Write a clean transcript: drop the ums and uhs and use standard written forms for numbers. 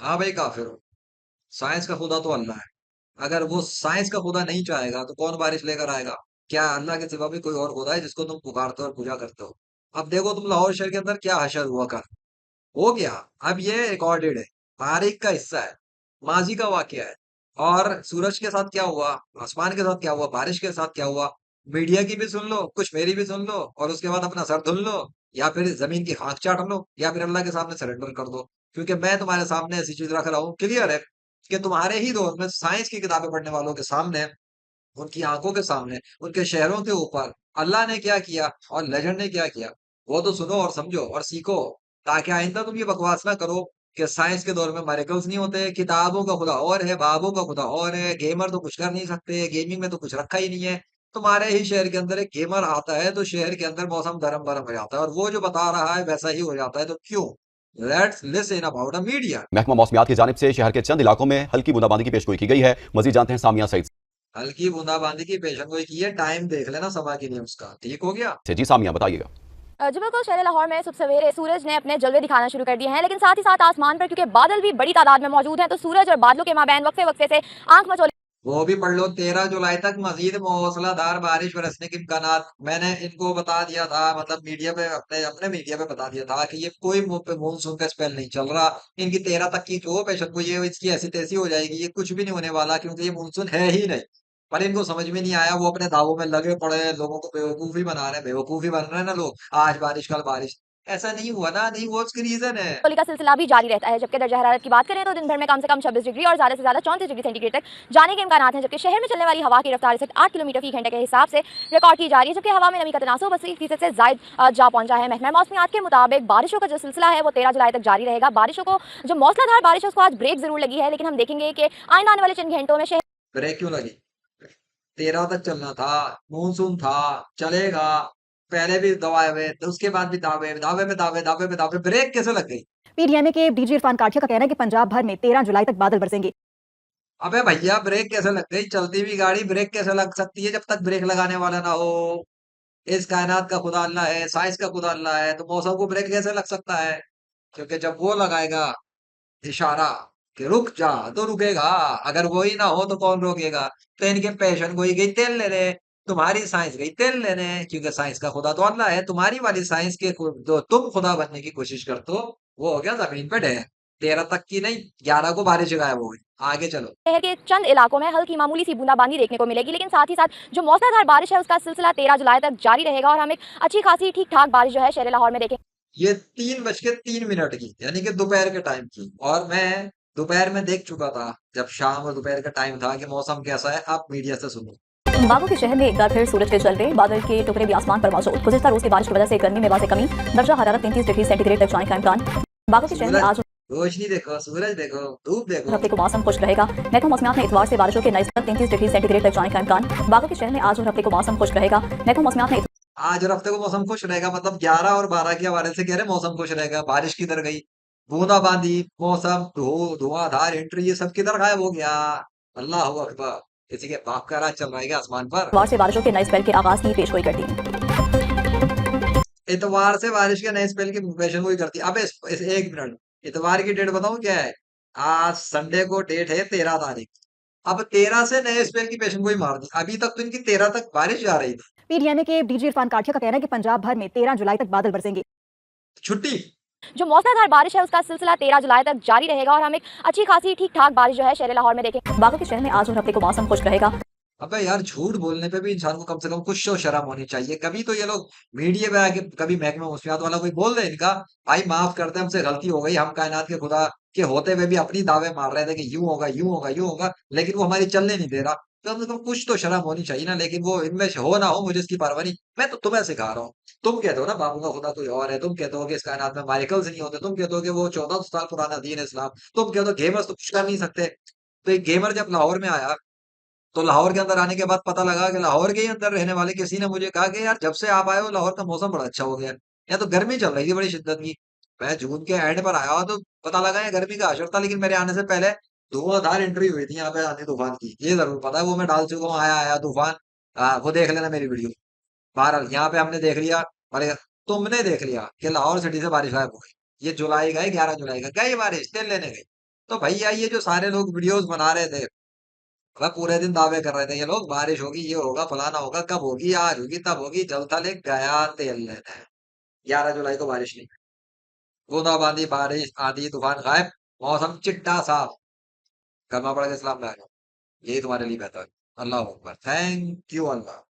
हाँ भाई काफिर हो। साइंस का खुदा तो अल्लाह है। अगर वो साइंस का खुदा नहीं चाहेगा तो कौन बारिश लेकर आएगा? क्या अल्लाह के सिवा भी कोई और खुदा है जिसको तुम पुकारते हो और पूजा करते हो? अब देखो तुम लाहौर शहर के अंदर क्या हशर हुआ कर हो गया। अब ये रिकॉर्डेड है, तारीख का हिस्सा है, माजी का वाकया है। और सूरज के साथ क्या हुआ, आसमान के साथ क्या हुआ, बारिश के साथ क्या हुआ, मीडिया की भी सुन लो, कुछ मेरी भी सुन लो, और उसके बाद अपना सर धुल लो, या फिर जमीन की खाक चाट लो, या फिर अल्लाह के सामने सरेंडर कर दो। क्योंकि मैं तुम्हारे सामने ऐसी चीज रख रहा हूँ, क्लियर है कि तुम्हारे ही दौर में साइंस की किताबें पढ़ने वालों के सामने, उनकी आंखों के सामने, उनके शहरों के ऊपर अल्लाह ने क्या किया और लेजेंड ने क्या किया, वो तो सुनो और समझो और सीखो, ताकि आइंदा तुम ये बकवास ना करो कि साइंस के दौर में मेरिकल्स नहीं होते। किताबों का खुदा और है, बाबों का खुदा और है, गेमर तो कुछ कर नहीं सकते, गेमिंग में तो कुछ रखा ही नहीं है। तुम्हारे ही शहर के अंदर एक गेमर आता है तो शहर के अंदर मौसम धर्म भरम हो जाता है, और वो जो बता रहा है वैसा ही हो जाता है, तो क्यों? Let's listen about a media. महकमा मौसमियात की जानिब से शहर के चंद इलाकों में हल्की बूंदाबांदी की पेशगोई की गई है। मजीद जानते हैं सामिया सईद हल्की बूंदाबांदी की पेशेंगोई की है, टाइम देख लेना सभा की न्यूज का, ठीक हो गया? से। जी सामिया बताइएगा। जी बिल्कुल, शहर लाहौर में सुबह सवेरे सूरज ने अपने जलवे दिखाना शुरू कर दिए हैं, लेकिन साथ ही साथ आसमान पर क्योंकि बादल भी बड़ी तादाद में मौजूद हैं, तो सूरज और बादलों के माबैन वक्फे वक्फे से आंख मचोले वो भी पढ़ लो, 13 जुलाई तक मजीद मूसलाधार बारिश बरसने के इम्कानात। मैंने इनको बता दिया था, मतलब मीडिया पे, अपने अपने मीडिया पे बता दिया था कि ये कोई मुंह पे मानसून का स्पेल नहीं चल रहा। इनकी 13 तक की जो पेशन को ये इसकी ऐसी तैसी हो जाएगी, ये कुछ भी नहीं होने वाला, क्योंकि ये मानसून है ही नहीं। पर इनको समझ में नहीं आया, वो अपने दावों में लगे पड़े हैं, लोगों को बेवकूफी बना रहे हैं, बेवकूफी बन रहे हैं ना लोग, आज बारिश कल बारिश। ऐसा नहीं हुआ ना, नहीं हुआ, उसकी रीजन है। का सिलसिला भी जारी रहता है। जबकि दर्जा हरारत की बात करें तो दिन भर में कम से कम 26 डिग्री और ज़्यादा से ज़्यादा 34 डिग्री सेंटीग्रेड तक जाने के इम्कान हैं, जबकि शहर में चलने वाली हवा की रफ्तार सिर्फ 8 किलोमीटर फी घंटे के हिसाब से रिकॉर्ड की जा रही है, जबकि हवा में नमी का तनासुब 80% से जायद जा पहुंचा है। महकमा मौसमियात के मुताबिक बारिशों का जो सिलसिला है वो 13 जुलाई तक जारी रहेगा। बारिशों को जो मौसलाधार बारिश है उसको आज ब्रेक जरूर लगी है, लेकिन हम देखेंगे कि आइंदा आने वाले चंद घंटों में शहर ब्रेक क्यों लगी? 13 तक चलना था, मानसून था, चलेगा। पहले भी दवाए हुए तो उसके बाद भी दावे दावे में दावे, दावे में दावे, ब्रेक कैसे लग गई? पीडीएमए के डीजी इरफान काठिया का कहना है कि पंजाब भर में 13 जुलाई तक बादल बरसेंगे। अबे भैया, ब्रेक कैसे लग गई? चलती हुई गाड़ी ब्रेक कैसे लग सकती है जब तक ब्रेक लगाने वाला ना हो? इस कायनात का खुदा अल्लाह है, साइंस का खुदा अल्लाह है, तो मौसम को ब्रेक कैसे लग सकता है? क्योंकि जब वो लगाएगा इशारा कि रुक जा, तो रुकेगा। अगर वही ना हो तो कौन रोकेगा? तो इनके पैशन को ही गई तेल लेने, तुम्हारी साइंस गई तेल लेने, क्योंकि साइंस का खुदा तो अल्लाह है। तुम्हारी वाली साइंस के जो तुम खुदा बनने की कोशिश करते हो, वो हो गया जमीन पे ढेर। 13 तक की नहीं, 11 को बारिश गायब हो गई। आगे चलो। के चंद इलाकों में हल्की मामूली सी बूंदाबांदी देखने को मिलेगी, लेकिन साथ ही साथ जो मौसलाधार बारिश है उसका सिलसिला 13 जुलाई तक जारी रहेगा और हम एक अच्छी खासी ठीक ठाक बारिश जो है शहर लाहौर में देखेंगे। ये 3:03 की, यानी कि दोपहर के टाइम की, और मैं दोपहर में देख चुका था जब शाम और दोपहर का टाइम था कि मौसम कैसा है। आप मीडिया से सुनो। बागों के शहर में एक बार फिर सूरज के जलवे, बादल के टुकड़े भी आसमान पर मौजूद। गुज़िश्ता रोज की बारिश की वजह से गर्मी में वाज़ेह कमी, दर्जा हरारत 33 डिग्री सेंटीग्रेड तक जाने का इम्कान। बागों के शहर में सूरज, आज रोशनी देखो, सूरज देखो, धूप देखो। हफ्ते को मौसम खुश रहेगा। महकमा मौसमियात ने इतवार से बारिशों के नस्बत 33 डिग्री सेंटीग्रेड तक जाने का इम्कान। बागों के शहर में आज और हफ्ते को मौसम खुश रहेगा। महकमा मौसमियात ने आज और हफ्ते को मौसम खुश रहेगा, मतलब 11 और 12 के हवाले से कह रहे हैं मौसम खुश रहेगा। बारिश किधर गई? बूंदाबांदी, मौसम, धुआंधार एंट्री, ये सब किधर गायब हो गया? अल्लाह अकबर। किसी के बाप का राज चल रहा है क्या आसमान पर? इतवार से बारिशों के नए स्पेल के आगाज की पेशगोई कर दी। इतवार से बारिश के नए स्पेल की पेशन गोई करती है। अब एक मिनट, इतवार की डेट बताऊं क्या है? आज संडे को डेट है 13 तारीख। अब 13 से नए स्पेल की पेशन गोई मार दी, अभी तक तो इनकी 13 तक बारिश जा रही थी। पीडीएमए के डीजी इरफान काठिया का कहना है कि पंजाब भर में 13 जुलाई तक बादल बरसेंगे। छुट्टी। जो मौसलाधार बारिश है उसका सिलसिला 13 जुलाई तक जारी रहेगा और हम एक अच्छी खासी ठीक ठाक बारिश जो है शहर लाहौर में देखेंगे। बागों के शहर में आज और हफ्ते को मौसम खुश रहेगा। अबे यार, झूठ बोलने पे भी इंसान को कम से कम कुछ तो शर्म होनी चाहिए। कभी तो ये लोग मीडिया पे आके कभी महकमे मौसमियात वाला कोई बोल दे इनका, भाई माफ करते हैं, हमसे गलती हो गई, हम कायनात के खुदा के होते हुए भी अपनी दावे मार रहे थे कि यूं होगा, यूं होगा, यूं होगा, लेकिन वो हमारी चलने नहीं दे रहा। कम से कम कुछ तो शर्म होनी चाहिए ना। लेकिन वो इनमें से हो ना हो, मुझे इसकी परवाह नहीं। मैं तो तुम्हें सिखा रहा हूँ। तुम कहते हो ना बाबू का खुदा कोई और है, तुम कहते हो कि इस कायनात में मारिकल्स नहीं होते, तुम कहते हो कि वो 1400 साल पुराना दीन है इस्लाम, तुम कहते हो गेमर्स तो कुछ कर नहीं सकते। तो एक गेमर जब लाहौर में आया, तो लाहौर के अंदर आने के बाद पता लगा कि लाहौर के ही अंदर रहने वाले किसी ने मुझे कहा कि यार जब से आप आए हो लाहौर का मौसम बड़ा अच्छा हो गया है। यहाँ तो गर्मी चल रही थी बड़ी शिद्दत की। मैं जून के एंड पर आया तो पता लगा ये गर्मी का असर था, लेकिन मेरे आने से पहले धुआंधार एंट्री हुई थी यहाँ पे आंधी तूफान की, ये जरूर पता है। वो मैं डाल चुका हूँ, आया आया तूफान। वो देख लेना मेरी वीडियो। बहरहाल यहाँ पे हमने देख लिया, और तुमने देख लिया कि लाहौर सिटी से बारिश गायब हो गई। ये जुलाई गए, 11 जुलाई का गई बारिश, तेल लेने गई। तो भैया ये जो सारे लोग वीडियोस बना रहे थे, वह पूरे दिन दावे कर रहे थे ये लोग, बारिश होगी, ये होगा, फलाना होगा, कब होगी, आज होगी, तब होगी, जलथा लेक गया तेल लेने। 11 जुलाई को बारिश नहीं, बूंदाबांदी, बारिश, आंधी तूफान गायब, मौसम चिट्टा साफ, गर्मा पड़ के इस्लाम में आ जाओ। यही तुम्हारे लिए बेहतर है। अल्लाह अकबर, थैंक यू अल्लाह।